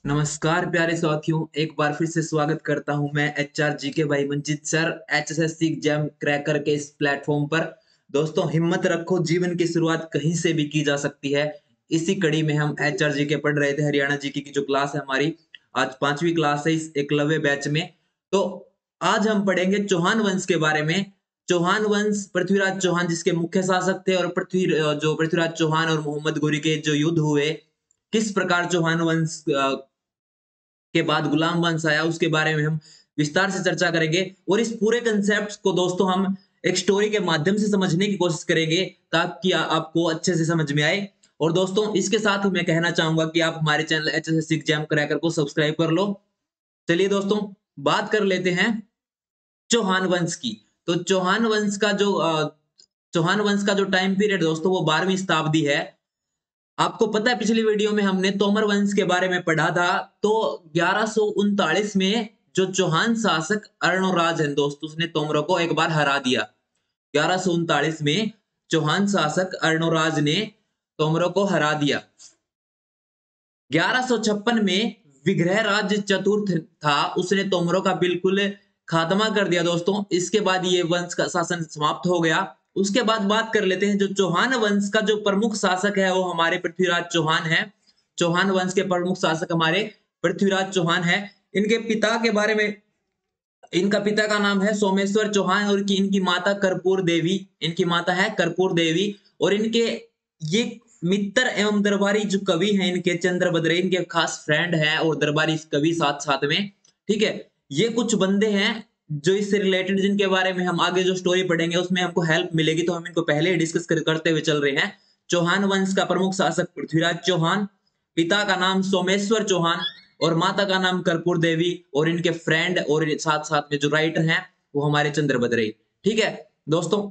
नमस्कार प्यारे साथियों, एक बार फिर से स्वागत करता हूं मैं एचआर जीके भाई Manjit sir HSSC exam cracker के इस प्लेटफॉर्म पर। दोस्तों हिम्मत रखो, जीवन की शुरुआत कहीं से भी की जा सकती है। इसी कड़ी में हम एचआर जीके पढ़ रहे थे। हरियाणा जीके की जो क्लास है हमारी, आज 5वीं क्लास है इस एकलव्य बैच में। तो आज हम पढ़ेंगे चौहान वंश के बारे में। चौहान वंश, पृथ्वीराज चौहान जिसके मुख्य शासक थे, और पृथ्वीराज चौहान और मोहम्मद गोरी के जो युद्ध हुए, किस प्रकार चौहान वंश के बाद गुलाम वंश आया, उसके बारे में हम विस्तार से चर्चा करेंगे। और इस पूरे कंसेप्ट को दोस्तों हम एक स्टोरी के माध्यम से समझने की कोशिश करेंगे, ताकि आपको अच्छे से समझ में आए। और दोस्तों इसके साथ ही मैं कहना चाहूंगा कि आप हमारे चैनल एचएसएससी एग्जाम क्रैकर को सब्सक्राइब कर लो। चलिए दोस्तों, बात कर लेते हैं चौहान वंश की। तो चौहान वंश का जो टाइम पीरियड दोस्तों, वो 12वीं शताब्दी है। आपको पता है पिछली वीडियो में हमने तोमर वंश के बारे में पढ़ा था। तो 1139 में जो चौहान शासक अर्णोराज है दोस्तों, उसने तोमरों को एक बार हरा दिया। 1139 में चौहान शासक अर्णोराज ने तोमरों को हरा दिया। 1156 में विग्रह राज चतुर्थ था, उसने तोमरों का बिल्कुल खात्मा कर दिया दोस्तों। इसके बाद ये वंश का शासन समाप्त हो गया। उसके बाद बात कर लेते हैं, जो चौहान वंश का जो प्रमुख शासक है वो हमारे पृथ्वीराज चौहान है। चौहान वंश के प्रमुख शासक हमारे पृथ्वीराज चौहान है। इनके पिता के बारे में, इनका पिता का नाम है सोमेश्वर चौहान, और इनकी माता कर्पूर देवी। इनकी माता है कर्पूर देवी। और इनके ये मित्र एवं दरबारी जो कवि हैं, इनके चंद्रभद्र इनके खास फ्रेंड हैं, और दरबारी कवि साथ साथ में। ठीक है, ये कुछ बंदे हैं जो इससे रिलेटेड, जिनके बारे में हम आगे जो स्टोरी पढ़ेंगे उसमें हमको हेल्प मिलेगी, तो हम इनको पहले ही डिस्कस करते हुए चल रहे हैं। चौहान वंश का प्रमुख शासक पृथ्वीराज चौहान, पिता का नाम सोमेश्वर चौहान, और माता का नाम कर्पूर देवी, और इनके फ्रेंड और साथ साथ में जो राइटर हैं वो हमारे चंद्रभद्र। ठीक है दोस्तों,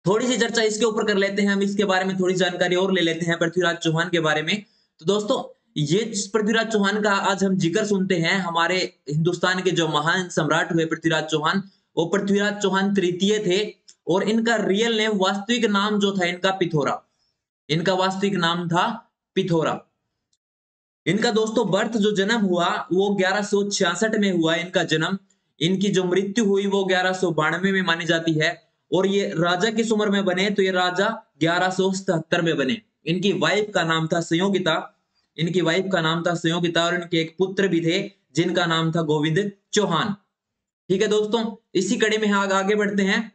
थोड़ी सी चर्चा इसके ऊपर कर लेते हैं। हम इसके बारे में थोड़ी जानकारी और ले लेते हैं पृथ्वीराज चौहान के बारे में। तो दोस्तों, ये पृथ्वीराज चौहान का आज हम जिक्र सुनते हैं। हमारे हिंदुस्तान के जो महान सम्राट हुए पृथ्वीराज चौहान, वो पृथ्वीराज चौहान तृतीय थे। और इनका रियल नेम, वास्तविक नाम जो था इनका, पिथोरा। इनका वास्तविक नाम था पिथोरा। इनका दोस्तों बर्थ, जो जन्म हुआ वो 1166 में हुआ इनका जन्म। इनकी जो मृत्यु हुई वो 1192 में मानी जाती है। और ये राजा किस उम्र में बने, तो ये राजा 1177 में बने। इनकी वाइफ का नाम था संयोगिता। इनकी वाइफ का नाम था संयोगिता, और इनके एक पुत्र भी थे जिनका नाम था गोविंद चौहान। ठीक है दोस्तों, इसी कड़ी में आगे बढ़ते हैं।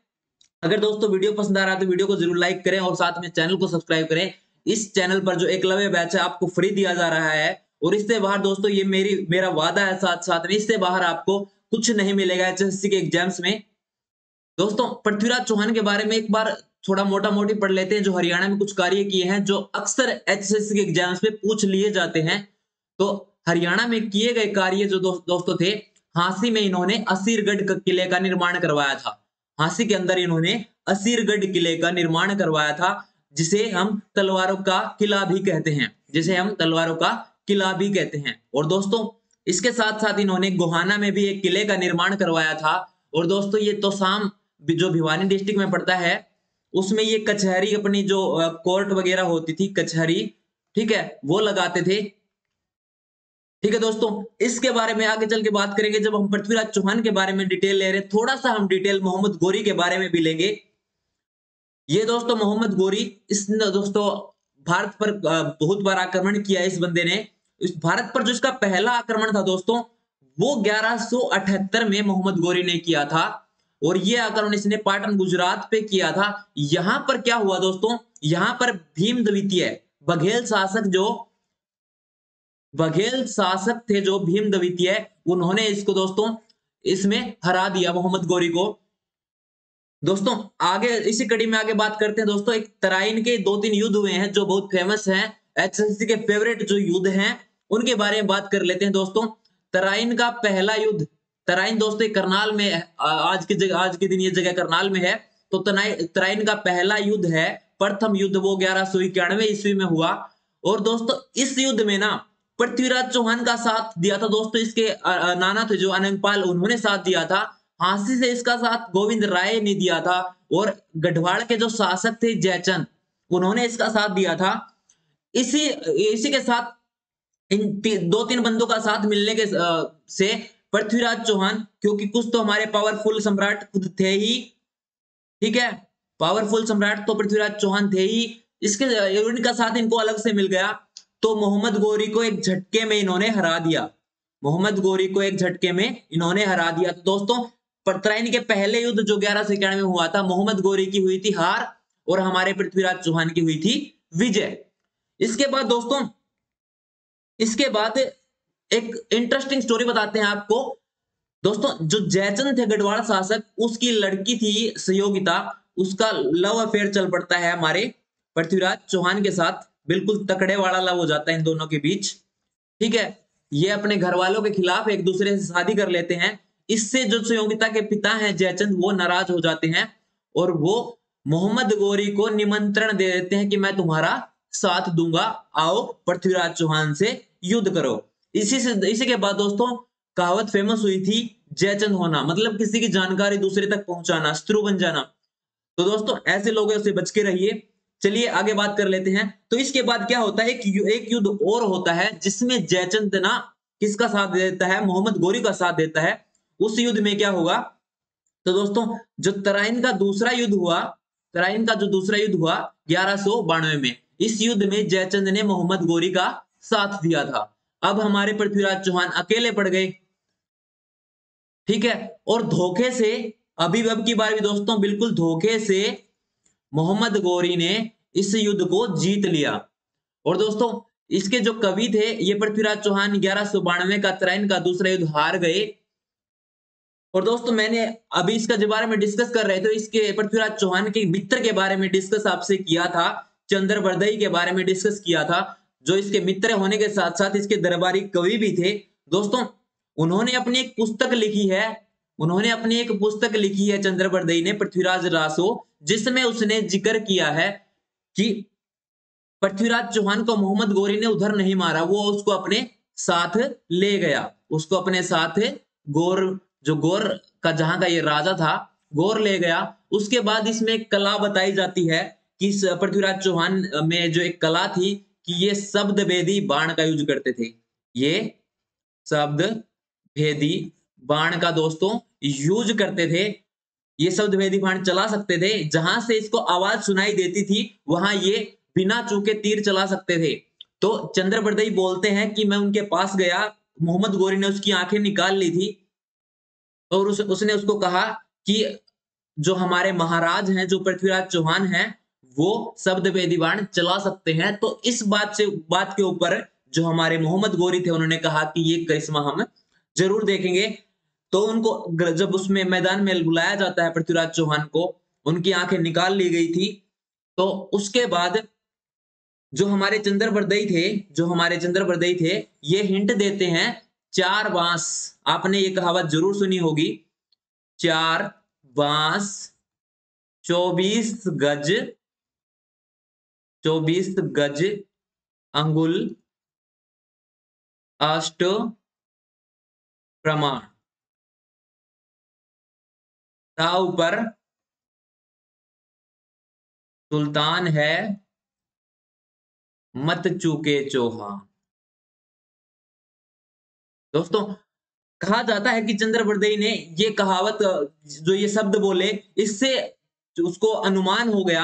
अगर दोस्तों वीडियो पसंद आ रहा है तो वीडियो को जरूर लाइक करें, और साथ में चैनल को सब्सक्राइब करें। इस चैनल पर जो एकलव्य बैच है आपको फ्री दिया जा रहा है, और इससे बाहर दोस्तों ये मेरा वादा है, साथ साथ में इससे बाहर आपको कुछ नहीं मिलेगा एचएसएससी के एग्जाम्स में। दोस्तों पृथ्वीराज चौहान के बारे में एक बार थोड़ा मोटा मोटी पढ़ लेते हैं, जो हरियाणा में कुछ कार्य किए हैं जो अक्सर एचएसएससी के एग्जाम्स में पूछ लिए जाते हैं। तो हरियाणा में किए गए कार्य जो दोस्तों थे, हांसी में इन्होंने असीरगढ़ किले का निर्माण करवाया था। हांसी के अंदर इन्होंने असीरगढ़ किले का निर्माण करवाया था, जिसे हम तलवारों का किला भी कहते हैं। जिसे हम तलवारों का किला भी कहते हैं। और दोस्तों इसके साथ साथ इन्होंने गोहाना में भी एक किले का निर्माण करवाया था। और दोस्तों ये तोसाम जो भिवानी डिस्ट्रिक्ट में पड़ता है, उसमें ये कचहरी, अपनी जो कोर्ट वगैरह होती थी, कचहरी, ठीक है, वो लगाते थे। ठीक है दोस्तों, इसके बारे में आगे चल के बात करेंगे। जब हम पृथ्वीराज चौहान के बारे में डिटेल ले रहे हैं, थोड़ा सा हम डिटेल मोहम्मद गोरी के बारे में भी लेंगे। ये दोस्तों मोहम्मद गोरी, इसने दोस्तों भारत पर बहुत बार आक्रमण किया इस बंदे ने। इस भारत पर जो इसका पहला आक्रमण था दोस्तों, वो 1178 में मोहम्मद गोरी ने किया था। और ये आक्रमण इसने पाटन गुजरात पे किया था। यहां पर क्या हुआ दोस्तों, यहां पर भीम द्वितीय बघेल शासक थे जो भीम द्वितीय, उन्होंने इसको दोस्तों इसमें हरा दिया मोहम्मद गोरी को। दोस्तों आगे इसी कड़ी में आगे बात करते हैं। दोस्तों एक तराइन के 2-3 युद्ध हुए हैं जो बहुत फेमस हैं, एचएसएससी के फेवरेट जो युद्ध हैं उनके बारे में बात कर लेते हैं। दोस्तों तराइन का पहला युद्ध, तराइन दोस्तों करनाल में, आज के दिन ये जगह करनाल में है। तो तराइन का पहला युद्ध है, प्रथम युद्ध, वो 1191 ईस्वी में हुआ। और दोस्तों इस युद्ध में ना पृथ्वीराज चौहान का साथ दिया था दोस्तों, इसके नाना थे जो अनंगपाल, उन्होंने साथ दिया था। हांसी से इसका साथ गोविंद राय ने दिया था। और गढ़वाल के जो शासक थे जयचंद, उन्होंने इसका साथ दिया था। इसी इसी के साथ दो तीन बंदों का साथ मिलने के से पृथ्वीराज चौहान, क्योंकि कुछ तो हमारे पावरफुल सम्राट खुद थे ही, ठीक है, पावरफुल सम्राट तो पृथ्वीराज चौहान थे ही, इसके इनका साथ इनको अलग से मिल गया, तो मोहम्मद गोरी को एक झटके में इन्होंने हरा दिया। मोहम्मद गोरी को एक झटके में इन्होंने हरा दिया। तो दोस्तों, तराइन के पहले युद्ध जो 1191 में हुआ था, मोहम्मद गोरी की हुई थी हार और हमारे पृथ्वीराज चौहान की हुई थी विजय। इसके बाद दोस्तों, इसके बाद एक इंटरेस्टिंग स्टोरी बताते हैं आपको। दोस्तों, जो जयचंद थे गढ़वाल शासक, उसकी लड़की थी सहयोगिता, उसका लव अफेयर चल पड़ता है हमारे पृथ्वीराज चौहान के साथ, बिल्कुल तकड़े वाला लव हो जाता है इन दोनों के बीच, ठीक है। ये अपने घर वालों के खिलाफ एक दूसरे से शादी कर लेते हैं। इससे जो सहयोगिता के पिता हैं जयचंद, वो नाराज हो जाते हैं और वो मोहम्मद गोरी को निमंत्रण दे देते हैं कि मैं तुम्हारा साथ दूंगा, आओ पृथ्वीराज चौहान से युद्ध करो। इसी के बाद दोस्तों, कहावत फेमस हुई थी, जयचंद होना मतलब किसी की जानकारी दूसरे तक पहुंचाना, शत्रु बन जाना। तो दोस्तों, ऐसे लोगों से बच के रहिए। चलिए आगे बात कर लेते हैं। तो इसके बाद क्या होता है, एक युद्ध और होता है जिसमें जयचंद ना किसका साथ देता है, मोहम्मद गोरी का साथ देता है। उस युद्ध में क्या होगा, तो दोस्तों, जो तराइन का दूसरा युद्ध हुआ, तराइन का जो दूसरा युद्ध हुआ 1192 में, इस युद्ध में जयचंद ने मोहम्मद गोरी का साथ दिया था। अब हमारे पृथ्वीराज चौहान अकेले पड़ गए, ठीक है। और धोखे से, अभी अब की बार भी दोस्तों, बिल्कुल धोखे से मोहम्मद गोरी ने इस युद्ध को जीत लिया। और दोस्तों, इसके जो कवि थे, ये पृथ्वीराज चौहान 1192 का तराइन का दूसरा युद्ध हार गए। और दोस्तों, मैंने अभी इसका जो बारे में डिस्कस कर रहे थे, इसके पृथ्वीराज चौहान के मित्र के बारे में डिस्कस आपसे किया था, चंद्रबरदई के बारे में डिस्कस किया था, जो इसके मित्र होने के साथ साथ इसके दरबारी कवि भी थे। दोस्तों, उन्होंने अपनी एक पुस्तक लिखी है, उन्होंने अपनी एक पुस्तक लिखी है चंद्रबरदई ने, पृथ्वीराज रासो, जिसमें उसने जिक्र किया है कि पृथ्वीराज चौहान को मोहम्मद गोरी ने उधर नहीं मारा, वो उसको अपने साथ ले गया, उसको अपने साथ गोर, जो गोर का जहां का ये राजा था, गोर ले गया। उसके बाद इसमें एक कला बताई जाती है कि इस पृथ्वीराज चौहान में जो एक कला थी कि ये शब्द भेदी बाण का यूज करते थे, ये शब्द भेदी बाण का दोस्तों यूज करते थे। ये शब्द भेदी बाण चला सकते थे, जहां से इसको आवाज सुनाई देती थी वहां ये बिना चूके तीर चला सकते थे। तो चंद्रबरदई बोलते हैं कि मैं उनके पास गया, मोहम्मद गोरी ने उसकी आंखें निकाल ली थी और उसने उसको कहा कि जो हमारे महाराज हैं, जो पृथ्वीराज चौहान हैं, वो शब्द भेदी बाण चला सकते हैं। तो इस बात के ऊपर जो हमारे मोहम्मद गोरी थे, उन्होंने कहा कि ये करिश्मा हम जरूर देखेंगे। तो उनको जब उसमें मैदान में बुलाया जाता है पृथ्वीराज चौहान को, उनकी आंखें निकाल ली गई थी। तो उसके बाद जो हमारे चंद्रबरदई थे, जो हमारे चंद्रबरदई थे, ये हिंट देते हैं, चार बांस, आपने ये कहावत जरूर सुनी होगी, चार बांस 24 गज, 24 गज अंगुल अष्ट प्रमाण, ताव पर सुल्तान है मत चूके चौहान। दोस्तों, कहा जाता है कि चंद्रबरदई ने ये कहावत, जो ये शब्द बोले, इससे उसको अनुमान हो गया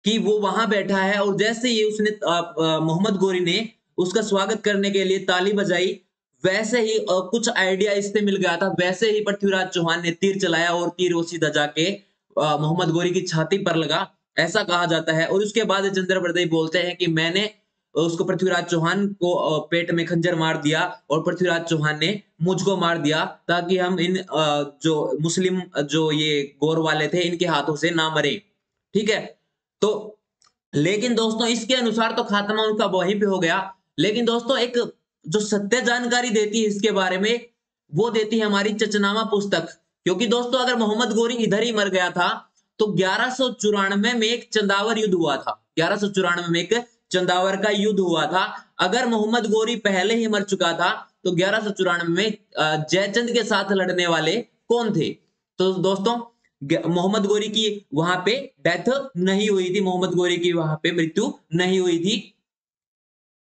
कि वो वहां बैठा है और जैसे ही उसने मोहम्मद गोरी ने उसका स्वागत करने के लिए ताली बजाई, वैसे ही कुछ आइडिया इससे मिल गया था, वैसे ही पृथ्वीराज चौहान ने तीर चलाया और तीर वो सीधा जाके मोहम्मद गोरी की छाती पर लगा, ऐसा कहा जाता है। और उसके बाद चंद्रबरदई बोलते हैं कि मैंने उसको, पृथ्वीराज चौहान को पेट में खंजर मार दिया और पृथ्वीराज चौहान ने मुझको मार दिया, ताकि हम इन जो मुस्लिम, जो ये गौर वाले थे, इनके हाथों से ना मरे, ठीक है। तो लेकिन दोस्तों, इसके अनुसार तो खात्मा उनका वहीं पे हो गया। लेकिन दोस्तों, एक जो सत्य जानकारी देती है इसके बारे में, वो देती है हमारी चचनामा पुस्तक। क्योंकि दोस्तों, अगर मोहम्मद गोरी इधर ही मर गया था, तो 1194 में एक चंदावर युद्ध हुआ था, 1194 में एक चंदावर का युद्ध हुआ था। अगर मोहम्मद गोरी पहले ही मर चुका था, तो 1194 में जयचंद के साथ लड़ने वाले कौन थे? तो दोस्तों, मोहम्मद गोरी की वहां पे डेथ नहीं हुई थी, मोहम्मद गोरी की वहां पे मृत्यु नहीं हुई थी।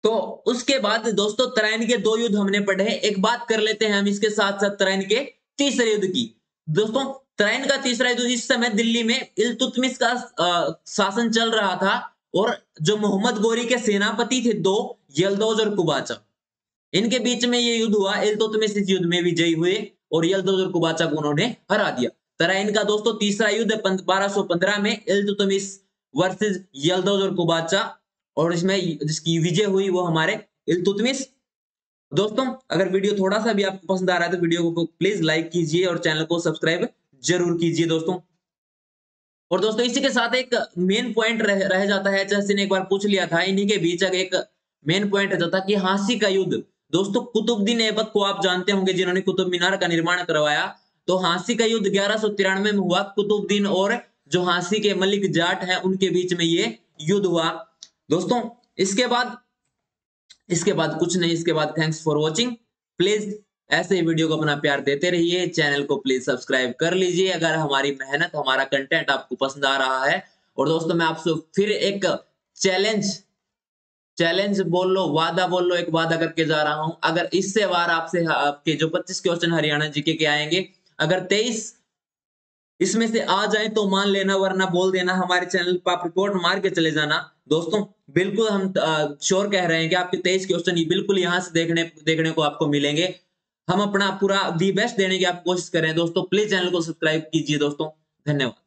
तो उसके बाद दोस्तों तराइन के 2 युद्ध हमने पढ़े। एक बात कर लेते हैं हम इसके साथ साथ तराइन के तीसरे युद्ध की। दोस्तों तराइन का तीसरा युद्ध, इस समय दिल्ली में इल्तुतमिश का शासन चल रहा था और जो मोहम्मद गोरी के सेनापति थे 2, यल्दौज और कुबाचा, इनके बीच में ये युद्ध हुआ। इल्तुतमिश इस युद्ध में विजयी हुए और यल्दौज और कुबाचा को उन्होंने हरा दिया। तराइन का दोस्तों तीसरा युद्ध 1215 में इल्तुतमिश वर्सेस यल्दौज और कुबाचा, और इसमें जिसकी विजय हुई वो हमारे इल्तुतमिश। दोस्तों अगर वीडियो थोड़ा सा भी आपको पसंद आ रहा है तो वीडियो को प्लीज लाइक कीजिए और चैनल को सब्सक्राइब जरूर कीजिए दोस्तों। और दोस्तों इसी के साथ एक मेन पॉइंट रह जाता है, जैसे ने एक बार पूछ लिया था, इन्हीं के बीच एक मेन पॉइंट रहता था कि हाँसी का युद्ध। दोस्तों कुतुबुद्दीन ऐबक को आप जानते होंगे, जिन्होंने कुतुब मीनार का निर्माण करवाया। तो हाँसी का युद्ध 1193 में हुआ। कुतुबुद्दीन और जो हाँसी के मलिक जाट हैं उनके बीच में ये युद्ध हुआ दोस्तों। इसके बाद कुछ नहीं, इसके बाद थैंक्स फॉर वॉचिंग। प्लीज ऐसे ही वीडियो को अपना प्यार देते रहिए, चैनल को प्लीज सब्सक्राइब कर लीजिए अगर हमारी मेहनत, हमारा कंटेंट आपको पसंद आ रहा है। और दोस्तों मैं आपसे फिर एक चैलेंज बोल लो, वादा बोल लो, एक वादा करके जा रहा हूं। अगर इससे बार आपसे आपके जो 25 क्वेश्चन हरियाणा जीके के आएंगे, अगर 23 इसमें से आ जाए तो मान लेना, वरना बोल देना, हमारे चैनल पर आप रिपोर्ट मार के चले जाना। दोस्तों बिल्कुल हम श्योर कह रहे हैं कि आपके 23 क्वेश्चन बिल्कुल यहाँ से देखने को आपको मिलेंगे। हम अपना पूरा दी बेस्ट देने की आप कोशिश करें दोस्तों। प्लीज चैनल को सब्सक्राइब कीजिए दोस्तों। धन्यवाद।